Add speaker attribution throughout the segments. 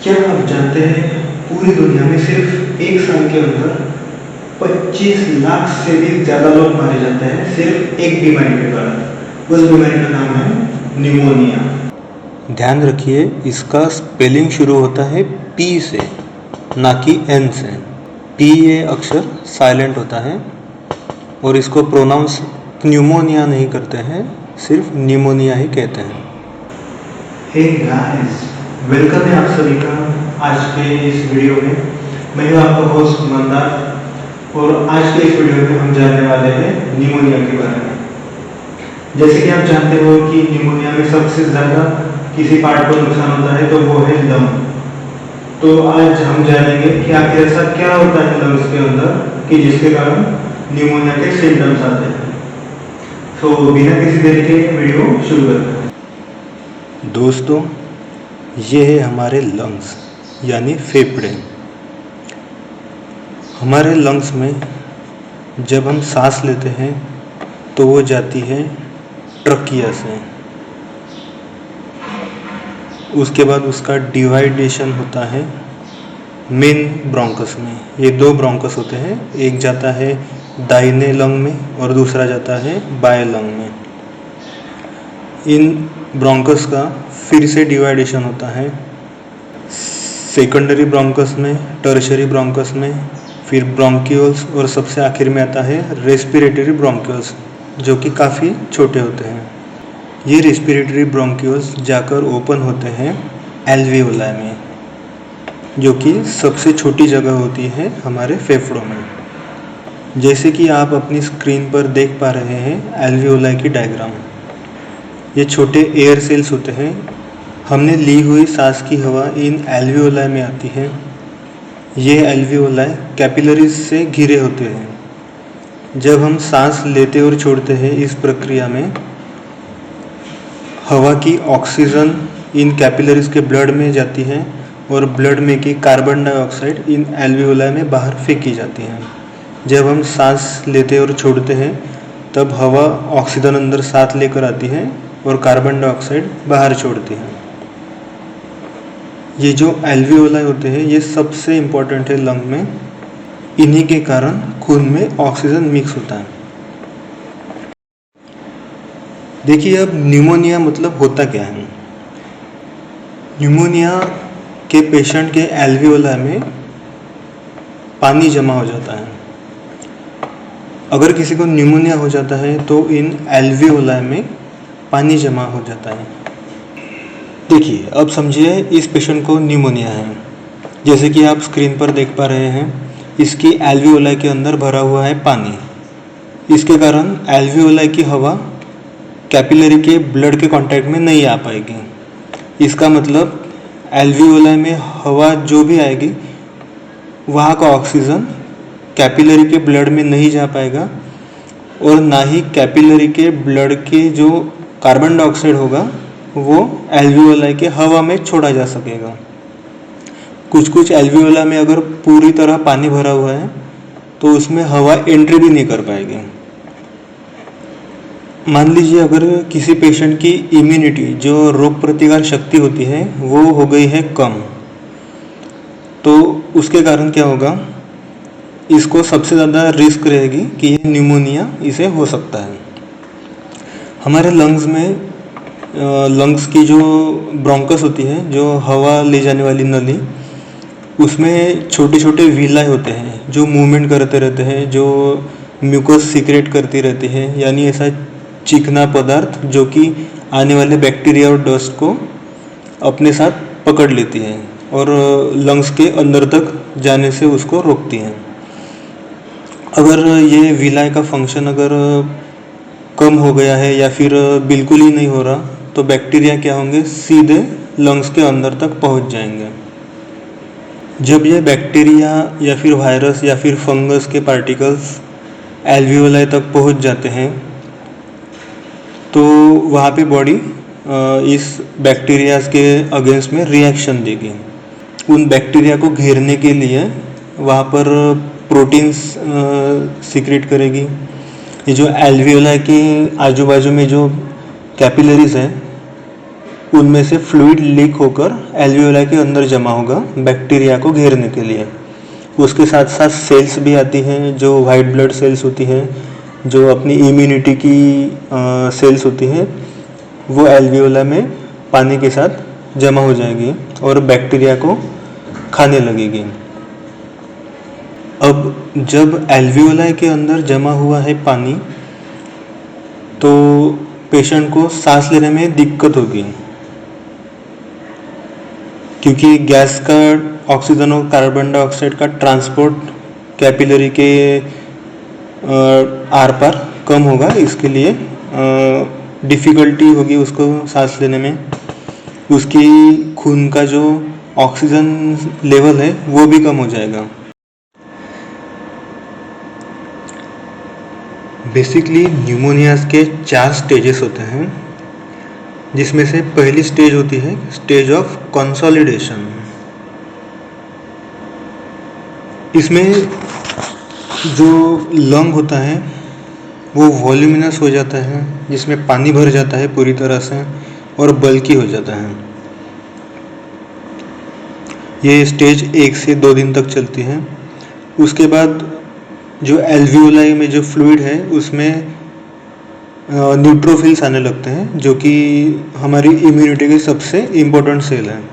Speaker 1: क्या आप जानते हैं पूरी दुनिया में सिर्फ एक साल के अंदर 25 लाख से भी ज़्यादा लोग मारे जाते हैं सिर्फ एक बीमारी के कारण। उस बीमारी का नाम है निमोनिया। ध्यान रखिए, इसका स्पेलिंग शुरू होता है पी से, ना कि एन से। पी ये अक्षर साइलेंट होता है और इसको प्रोनाउंस न्यूमोनिया नहीं करते हैं, सिर्फ निमोनिया ही कहते हैं। हे गाइस, वेलकम है आप सभी का आज के इस वीडियो में। मैं हूं आपका होस्ट मंदार और आज के इस वीडियो में हम जानने वाले हैं निमोनिया के बारे में। जैसे कि आप जानते हो कि निमोनिया में सबसे ज़्यादा किसी पार्ट को नुकसान होता है तो वो है लंग। तो आज हम जानेंगे कि आखिर ऐसा क्या होता है लंग्स के अंदर कि जिसके कारण निमोनिया के सिम्टम्स आते हैं। तो बिना किसी देरी के वीडियो शुरू करते हैं। दोस्तों, ये है हमारे लंग्स यानी फेफड़े। हमारे लंग्स में जब हम सांस लेते हैं तो वो जाती है ट्रकिया से। उसके बाद उसका डिवाइडेशन होता है मेन ब्रोंकस में। ये दो ब्रोंकस होते हैं, एक जाता है दाहिने लंग में और दूसरा जाता है बाएं लंग में। इन ब्रोंकस का फिर से डिवाइडेशन होता है सेकेंडरी ब्रोंकस में, टर्शरी ब्रोंकस में, फिर ब्रोंक्यूल्स और सबसे आखिर में आता है रेस्पिरेटरी ब्रोंक्यूल्स, जो कि काफ़ी छोटे होते हैं। ये रेस्पिरेटरी ब्रोंक्यूल्स जाकर ओपन होते हैं एल्वियोलाई में, जो कि सबसे छोटी जगह होती है हमारे फेफड़ों में। जैसे कि आप अपनी स्क्रीन पर देख पा रहे हैं एल्वियोलाई की डायग्राम। ये छोटे एयर सेल्स होते हैं। हमने ली हुई सांस की हवा इन एल्वियोलाई में आती है। ये एल्वियोलाई कैपिलरीज से घिरे होते हैं। जब हम सांस लेते और छोड़ते हैं, इस प्रक्रिया में हवा की ऑक्सीजन इन कैपिलरीज के ब्लड में जाती है और ब्लड में की कार्बन डाइऑक्साइड इन एल्वियोलाई में बाहर फेंकी जाती है। जब हम सांस लेते और छोड़ते हैं तब हवा ऑक्सीजन अंदर साथ लेकर आती है और कार्बन डाइऑक्साइड बाहर छोड़ती है। ये जो एल्वियोलाई होते हैं ये सबसे इम्पोर्टेंट है लंग में। इन्हीं के कारण खून में ऑक्सीजन मिक्स होता है। देखिए, अब न्यूमोनिया मतलब होता क्या है। न्यूमोनिया के पेशेंट के एल्वियोलाई में पानी जमा हो जाता है। अगर किसी को न्यूमोनिया हो जाता है तो इन एल्वियोलाई में पानी जमा हो जाता है। देखिए, अब समझिए इस पेशेंट को न्यूमोनिया है। जैसे कि आप स्क्रीन पर देख पा रहे हैं, इसकी एल्वियोलाई के अंदर भरा हुआ है पानी। इसके कारण एल्वियोलाई की हवा कैपिलरी के ब्लड के कांटेक्ट में नहीं आ पाएगी। इसका मतलब एल्वियोलाई में हवा जो भी आएगी वहाँ का ऑक्सीजन कैपिलरी के ब्लड में नहीं जा पाएगा और ना ही कैपिलरी के ब्लड के जो कार्बन डाइऑक्साइड होगा वो एल्वियोलाई के हवा में छोड़ा जा सकेगा। कुछ एल्वियोलाई में अगर पूरी तरह पानी भरा हुआ है तो उसमें हवा एंट्री भी नहीं कर पाएगी। मान लीजिए अगर किसी पेशेंट की इम्यूनिटी, जो रोग प्रतिकार शक्ति होती है, वो हो गई है कम, तो उसके कारण क्या होगा, इसको सबसे ज़्यादा रिस्क रहेगी कि ये न्यूमोनिया इसे हो सकता है। हमारे लंग्स में लंग्स की जो ब्रोंकस होती है, जो हवा ले जाने वाली नली, उसमें छोटे छोटे विलाई होते हैं जो मूवमेंट करते रहते हैं, जो म्यूकस सीक्रेट करती रहती है, यानी ऐसा चिकना पदार्थ जो कि आने वाले बैक्टीरिया और डस्ट को अपने साथ पकड़ लेती है और लंग्स के अंदर तक जाने से उसको रोकती हैं। अगर ये विलाई का फंक्शन अगर कम हो गया है या फिर बिल्कुल ही नहीं हो रहा तो बैक्टीरिया क्या होंगे, सीधे लंग्स के अंदर तक पहुंच जाएंगे। जब ये बैक्टीरिया या फिर वायरस या फिर फंगस के पार्टिकल्स एल्वियोलाई तक पहुंच जाते हैं तो वहाँ पे बॉडी इस बैक्टीरियाज के अगेंस्ट में रिएक्शन देगी। उन बैक्टीरिया को घेरने के लिए वहाँ पर प्रोटीन्स सीक्रेट करेगी। ये जो एल्वियोलाई के आजू बाजू में जो कैपिलरीज हैं उनमें से फ्लूइड लीक होकर एल्वियोलाई के अंदर जमा होगा बैक्टीरिया को घेरने के लिए। उसके साथ साथ सेल्स भी आती हैं जो वाइट ब्लड सेल्स होती हैं, जो अपनी इम्यूनिटी की सेल्स होती हैं, वो एल्वियोला में पानी के साथ जमा हो जाएगी और बैक्टीरिया को खाने लगेगी। अब जब एल्वियोलाई के अंदर जमा हुआ है पानी, तो पेशेंट को सांस लेने में दिक्कत होगी, क्योंकि गैस का, ऑक्सीजन और कार्बन डाइऑक्साइड का ट्रांसपोर्ट कैपिलरी के आर पार कम होगा। इसके लिए डिफ़िकल्टी होगी उसको सांस लेने में। उसकी खून का जो ऑक्सीजन लेवल है वो भी कम हो जाएगा। बेसिकली न्यूमोनियाज के 4 स्टेजेस होते हैं, जिसमें से पहली स्टेज होती है स्टेज ऑफ कंसोलिडेशन। इसमें जो लंग होता है वो वॉल्यूमिनस हो जाता है, जिसमें पानी भर जाता है पूरी तरह से और बल्की हो जाता है। ये स्टेज 1 से 2 दिन तक चलती है। उसके बाद जो एल्वियोलाई में जो फ्लूइड है उसमें न्यूट्रोफिल्स आने लगते हैं, जो कि हमारी इम्यूनिटी के सबसे इम्पोर्टेंट सेल हैं।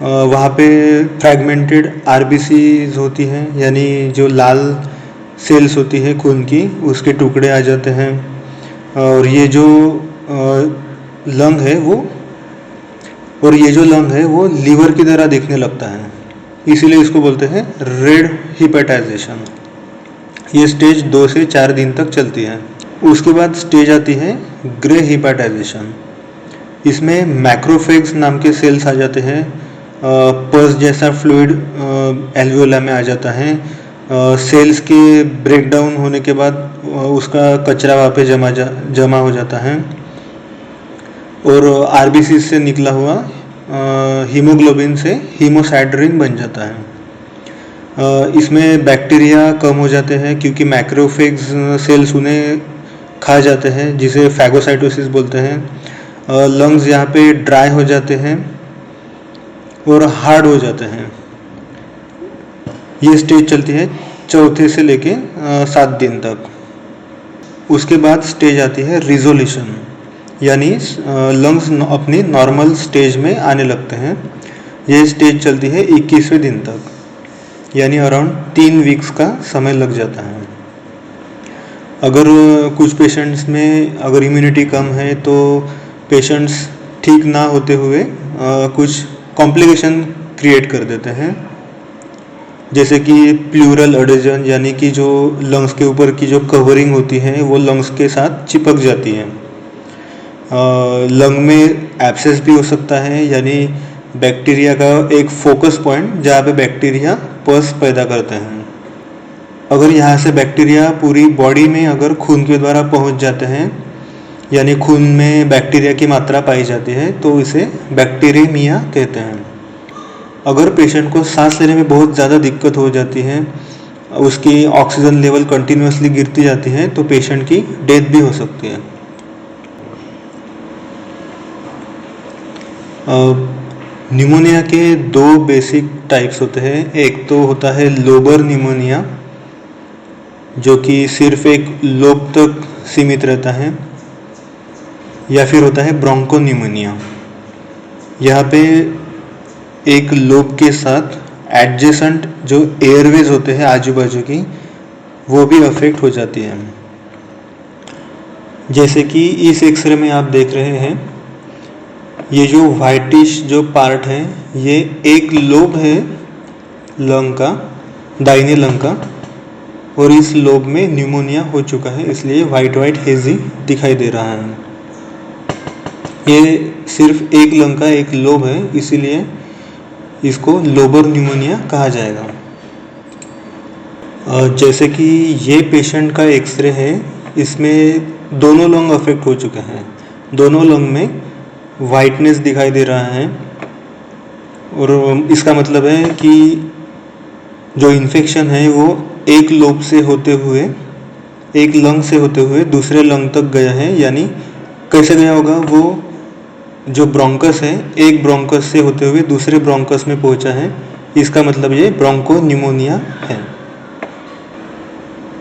Speaker 1: वहाँ पे फ्रैगमेंटेड आरबीसीज होती हैं, यानी जो लाल सेल्स होती है खून की, उसके टुकड़े आ जाते हैं। और ये जो लंग है वो लीवर की तरह दिखने लगता है, इसीलिए इसको बोलते हैं रेड हिपेटाइजेशन। ये स्टेज 2 से 4 दिन तक चलती है। उसके बाद स्टेज आती है ग्रे हिपेटाइजेशन। इसमें मैक्रोफेग्स नाम के सेल्स आ जाते हैं। पस जैसा फ्लूइड एल्वियोला में आ जाता है। सेल्स के ब्रेकडाउन होने के बाद उसका कचरा वहाँ पे जमा हो जाता है और आरबीसी से निकला हुआ हीमोग्लोबिन से हीमोसाइड्रिन बन जाता है। इसमें बैक्टीरिया कम हो जाते हैं, क्योंकि मैक्रोफेग्स सेल्स उन्हें खा जाते हैं, जिसे फैगोसाइटोसिस बोलते हैं। लंग्स यहाँ पे ड्राई हो जाते हैं और हार्ड हो जाते हैं। ये स्टेज चलती है 4 से लेके 7 दिन तक। उसके बाद स्टेज आती है रिजोल्यूशन, यानी लंग्स अपनी नॉर्मल स्टेज में आने लगते हैं। ये स्टेज चलती है 21वें दिन तक, यानी अराउंड 3 वीक्स का समय लग जाता है। अगर कुछ पेशेंट्स में अगर इम्यूनिटी कम है तो पेशेंट्स ठीक ना होते हुए कुछ कॉम्प्लिकेशन क्रिएट कर देते हैं, जैसे कि प्लूरल एडेजन, यानी कि जो लंग्स के ऊपर की जो कवरिंग होती है वो लंग्स के साथ चिपक जाती है। लंग में एब्सेस भी हो सकता है, यानी बैक्टीरिया का एक फोकस पॉइंट जहाँ पे बैक्टीरिया पस पैदा करते हैं। अगर यहाँ से बैक्टीरिया पूरी बॉडी में अगर खून के द्वारा पहुँच जाते हैं, यानी खून में बैक्टीरिया की मात्रा पाई जाती है, तो इसे बैक्टीरियमिया कहते हैं। अगर पेशेंट को सांस लेने में बहुत ज़्यादा दिक्कत हो जाती है, उसकी ऑक्सीजन लेवल कंटिन्यूसली गिरती जाती है, तो पेशेंट की डेथ भी हो सकती है। न्यूमोनिया के 2 बेसिक टाइप्स होते हैं। एक तो होता है लोबर न्यूमोनिया, जो कि सिर्फ एक लोब तक सीमित रहता है, या फिर होता है ब्रोंको न्यूमोनिया। यहाँ पे एक लोब के साथ एडजेसेंट जो एयरवेज होते हैं आजू बाजू की, वो भी अफेक्ट हो जाती है। जैसे कि इस एक्सरे में आप देख रहे हैं, ये जो वाइटिश जो पार्ट है ये एक लोब है लंग का, दाहिने लंग का, और इस लोब में न्यूमोनिया हो चुका है, इसलिए वाइट हेजी दिखाई दे रहा है। ये सिर्फ एक लंग का एक लोब है, इसीलिए इसको लोबर न्यूमोनिया कहा जाएगा। जैसे कि ये पेशेंट का एक्सरे है, इसमें दोनों लंग अफेक्ट हो चुके हैं। दोनों लंग में वाइटनेस दिखाई दे रहा है, और इसका मतलब है कि जो इन्फेक्शन है वो एक लोब से होते हुए, एक लंग से होते हुए दूसरे लंग तक गया है। यानी कैसे गया होगा, वो जो ब्रोंकस है एक ब्रोंकस से होते हुए दूसरे ब्रोंकस में पहुंचा है, इसका मतलब ये ब्रोंको निमोनिया है।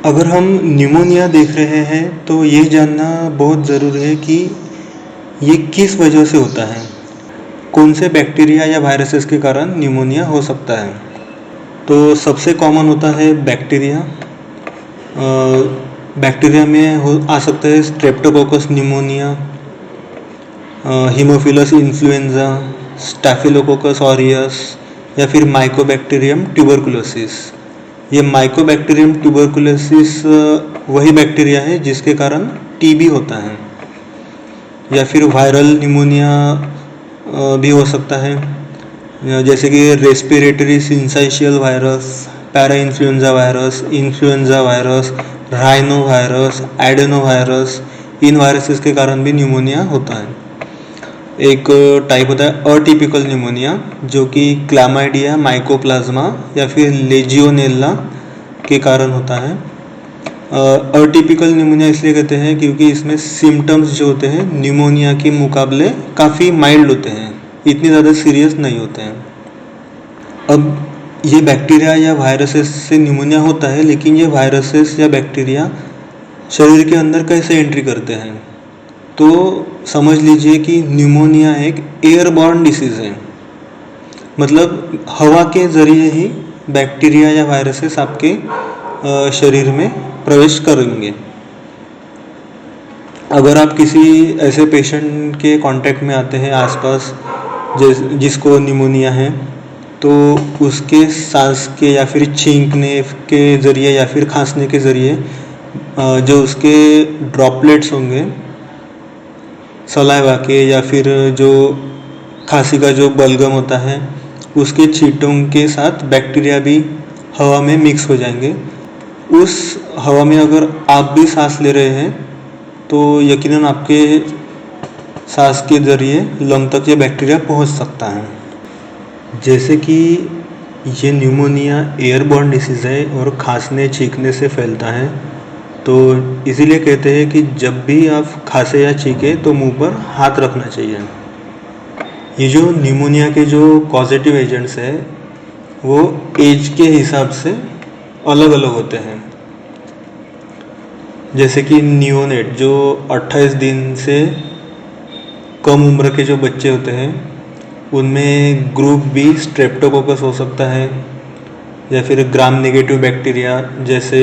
Speaker 1: अगर हम निमोनिया देख रहे हैं तो ये जानना बहुत ज़रूरी है कि ये किस वजह से होता है, कौन से बैक्टीरिया या वायरसेस के कारण निमोनिया हो सकता है। तो सबसे कॉमन होता है बैक्टीरिया। बैक्टीरिया में आ सकता है Streptococcus pneumonia, Haemophilus influenza, staphylococcus aureus या फिर माइकोबैक्टीरियम ट्यूबरकुलोसिस। ये माइकोबैक्टीरियम ट्यूबरकुलोसिस वही बैक्टीरिया है जिसके कारण टीबी होता है। या फिर वायरल निमोनिया भी हो सकता है, जैसे कि respiratory syncytial virus, para influenza virus, rhino virus, adeno virus. इन वायरसेस के कारण भी निमोनिया होता है। एक टाइप होता है अटिपिकल निमोनिया, जो कि क्लामाइडिया, माइकोप्लाज्मा या फिर लेजियोनेला के कारण होता है। अटिपिकल निमोनिया इसलिए कहते हैं क्योंकि इसमें सिम्टम्स जो होते हैं निमोनिया के मुकाबले काफ़ी माइल्ड होते हैं, इतने ज़्यादा सीरियस नहीं होते हैं। अब ये बैक्टीरिया या वायरसेस से निमोनिया होता है, लेकिन ये वायरसेस या बैक्टीरिया शरीर के अंदर कैसे एंट्री करते हैं, तो समझ लीजिए कि निमोनिया एक एयरबॉर्न डिसीज़ है। मतलब हवा के ज़रिए ही बैक्टीरिया या वायरसेस आपके शरीर में प्रवेश करेंगे। अगर आप किसी ऐसे पेशेंट के कांटेक्ट में आते हैं आसपास जिसको निमोनिया है, तो उसके सांस के या फिर छींकने के ज़रिए या फिर खांसने के ज़रिए जो उसके ड्रॉपलेट्स होंगे सलाइवा के, या फिर जो खांसी का जो बलगम होता है उसके छींटों के साथ बैक्टीरिया भी हवा में मिक्स हो जाएंगे। उस हवा में अगर आप भी सांस ले रहे हैं तो यकीनन आपके सांस के ज़रिए लंग तक ये बैक्टीरिया पहुंच सकता है। जैसे कि ये निमोनिया एयरबॉर्न डिसीज़ है और खांसने छींकने से फैलता है, तो इसीलिए कहते हैं कि जब भी आप खांसे या छींके तो मुंह पर हाथ रखना चाहिए। ये जो निमोनिया के जो कॉजेटिव एजेंट्स हैं वो एज के हिसाब से अलग अलग होते हैं। जैसे कि नियोनेट जो 28 दिन से कम उम्र के जो बच्चे होते हैं उनमें ग्रुप बी स्ट्रेप्टोकोकस हो सकता है, या फिर ग्राम नेगेटिव बैक्टीरिया जैसे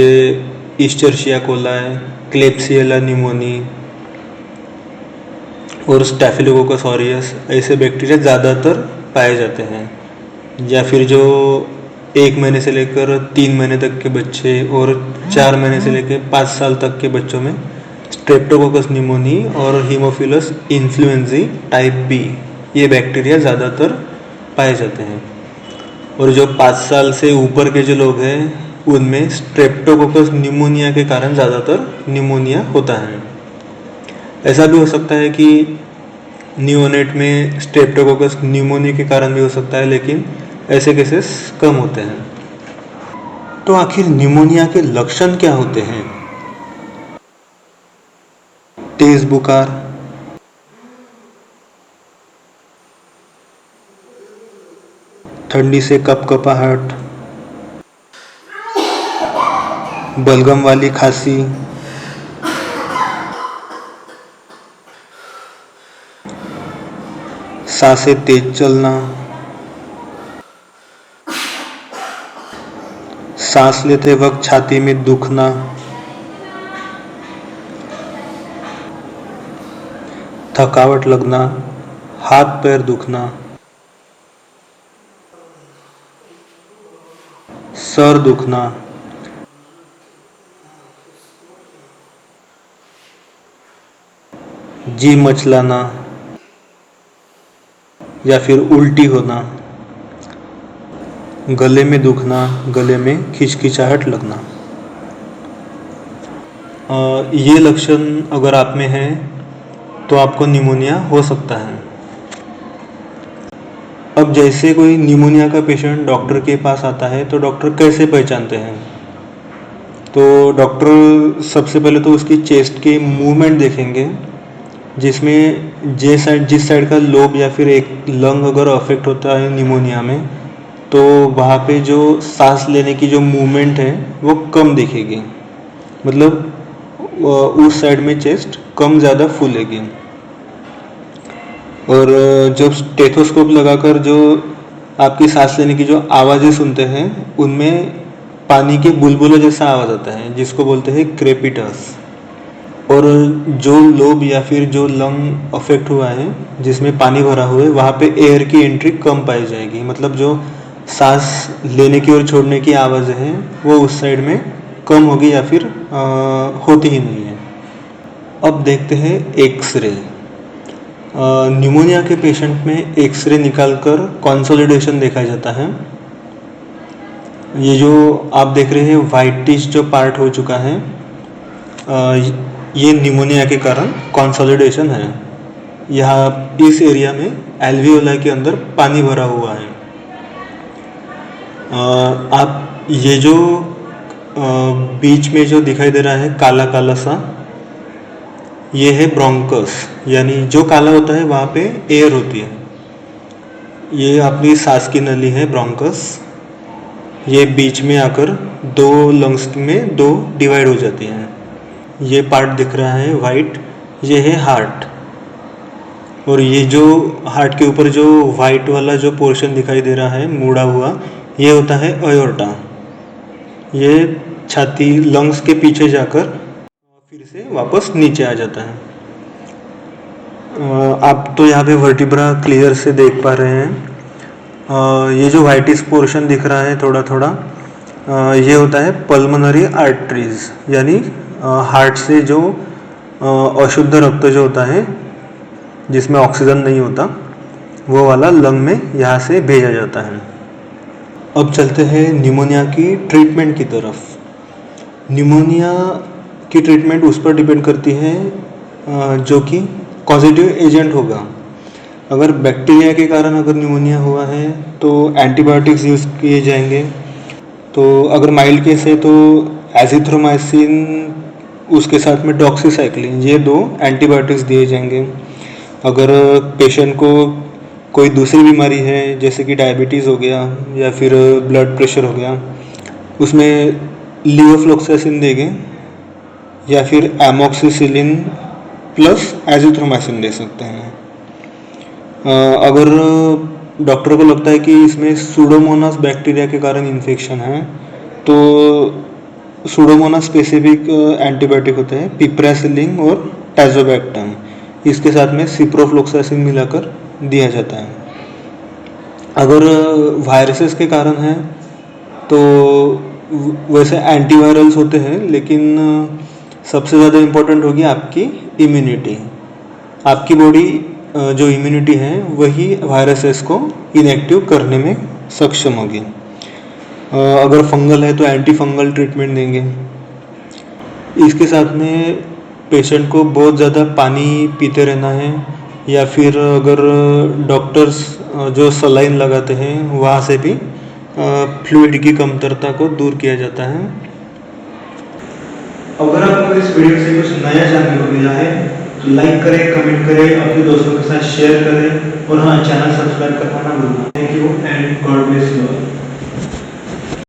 Speaker 1: इस्चर्शिया कोलाई, क्लेब्सिएला निमोनी और स्टैफिलोकोकस ऑरियस। ऐसे बैक्टीरिया ज़्यादातर पाए जाते हैं। या फिर जो 1 महीने से लेकर 3 महीने तक के बच्चे और 4 महीने से लेकर 5 साल तक के बच्चों में स्ट्रेप्टोकोकस निमोनी और हीमोफिलस इन्फ्लुएंजी टाइप बी ये बैक्टीरिया ज़्यादातर पाए जाते हैं। और जो 5 साल से ऊपर के जो लोग हैं उनमें स्ट्रेप्टोकोकस निमोनिया के कारण ज़्यादातर निमोनिया होता है। ऐसा भी हो सकता है कि नियोनेट में स्ट्रेप्टोकोकस निमोनिया के कारण भी हो सकता है, लेकिन ऐसे केसेस कम होते हैं। तो आखिर निमोनिया के लक्षण क्या होते हैं? तेज बुखार, ठंडी से कपकपाहट, बलगम वाली खांसी, सांसें तेज चलना, सांस लेते वक्त छाती में दुखना, थकावट लगना, हाथ पैर दुखना, सर दुखना, जी मचलाना या फिर उल्टी होना, गले में दुखना, गले में खिंचखिंचाहट लगना। ये लक्षण अगर आप में है तो आपको निमोनिया हो सकता है। अब जैसे कोई निमोनिया का पेशेंट डॉक्टर के पास आता है तो डॉक्टर कैसे पहचानते हैं? तो डॉक्टर सबसे पहले तो उसकी चेस्ट के मूवमेंट देखेंगे जिसमें जिस साइड का लोब या फिर एक लंग अगर अफेक्ट होता है निमोनिया में, तो वहाँ पे जो सांस लेने की जो मूवमेंट है वो कम दिखेगी, मतलब उस साइड में चेस्ट कम ज़्यादा फूलेगी। और जब स्टेथोस्कोप लगाकर जो आपकी सांस लेने की जो आवाज़ें सुनते हैं, उनमें पानी के बुलबुले जैसा आवाज़ आता है, जिसको बोलते हैं क्रेपिटस। और जो लोब या फिर जो लंग अफेक्ट हुआ है जिसमें पानी भरा हुआ है, वहाँ पे एयर की एंट्री कम पाई जाएगी, मतलब जो सांस लेने की और छोड़ने की आवाज़ें हैं वो उस साइड में कम होगी या फिर होती ही नहीं है। अब देखते हैं एक्सरे। न्यूमोनिया के पेशेंट में एक्सरे निकालकर कंसोलिडेशन देखा जाता है। ये जो आप देख रहे हैं वाइटिश जो पार्ट हो चुका है, ये निमोनिया के कारण कंसोलिडेशन है। यहाँ इस एरिया में एल्वियोलाई के अंदर पानी भरा हुआ है। आप ये जो बीच में जो दिखाई दे रहा है काला काला सा, ये है ब्रोंकस, यानी जो काला होता है वहाँ पे एयर होती है। ये अपनी सांस की नली है ब्रोंकस। ये बीच में आकर दो लंग्स में दो डिवाइड हो जाती हैं। ये पार्ट दिख रहा है वाइट, ये है हार्ट। और ये जो हार्ट के ऊपर जो वाइट वाला जो पोर्शन दिखाई दे रहा है मुड़ा हुआ, ये होता है अयोर्टा। ये छाती लंग्स के पीछे जाकर फिर से वापस नीचे आ जाता है। आप तो यहाँ पे वर्टिब्रा क्लियर से देख पा रहे हैं। ये जो वाइटिश पोर्शन दिख रहा है थोड़ा थोड़ा, ये होता है पल्मोनरी आर्टरीज, यानी हार्ट से जो अशुद्ध रक्त जो होता है जिसमें ऑक्सीजन नहीं होता, वो वाला लंग में यहाँ से भेजा जाता है। अब चलते हैं निमोनिया की ट्रीटमेंट की तरफ। निमोनिया की ट्रीटमेंट उस पर डिपेंड करती है जो कि कॉजेटिव एजेंट होगा। अगर बैक्टीरिया के कारण अगर निमोनिया हुआ है तो एंटीबायोटिक्स यूज़ किए जाएंगे। तो अगर माइल्ड केस है तो एजिथ्रोमाइसिन, उसके साथ में डॉक्सीसाइक्लिन, ये दो एंटीबायोटिक्स दिए जाएंगे। अगर पेशेंट को कोई दूसरी बीमारी है जैसे कि डायबिटीज़ हो गया या फिर ब्लड प्रेशर हो गया, उसमें लियोफ्लोक्सासिन देंगे या फिर एमोक्सिसिलिन प्लस एजिथ्रोमाइसिन दे सकते हैं। अगर डॉक्टर को लगता है कि इसमें सूडोमोनास बैक्टीरिया के कारण इन्फेक्शन है, तो सूडोमोनास स्पेसिफिक एंटीबायोटिक होते हैं पिप्रासिलिन और टैजोबैक्टम, इसके साथ में सिप्रोफ्लोक्सासिन मिलाकर दिया जाता है। अगर वायरसेस के कारण है तो वैसे एंटीवायरल्स होते हैं, लेकिन सबसे ज़्यादा इम्पोर्टेंट होगी आपकी इम्यूनिटी। आपकी बॉडी जो इम्यूनिटी है वही वायरसेस को इनएक्टिव करने में सक्षम होगी। अगर फंगल है तो एंटी फंगल ट्रीटमेंट देंगे। इसके साथ में पेशेंट को बहुत ज़्यादा पानी पीते रहना है, या फिर अगर डॉक्टर्स जो सलाइन लगाते हैं वहाँ से भी फ्लूइड की कमतरता को दूर किया जाता है। अगर आपको इस वीडियो से कुछ नया जानने को मिला है तो लाइक करें, कमेंट करें, अपने दोस्तों के साथ शेयर करें और हाँ, चैनल सब्सक्राइब करना ना भूलें। Thank you and God bless you.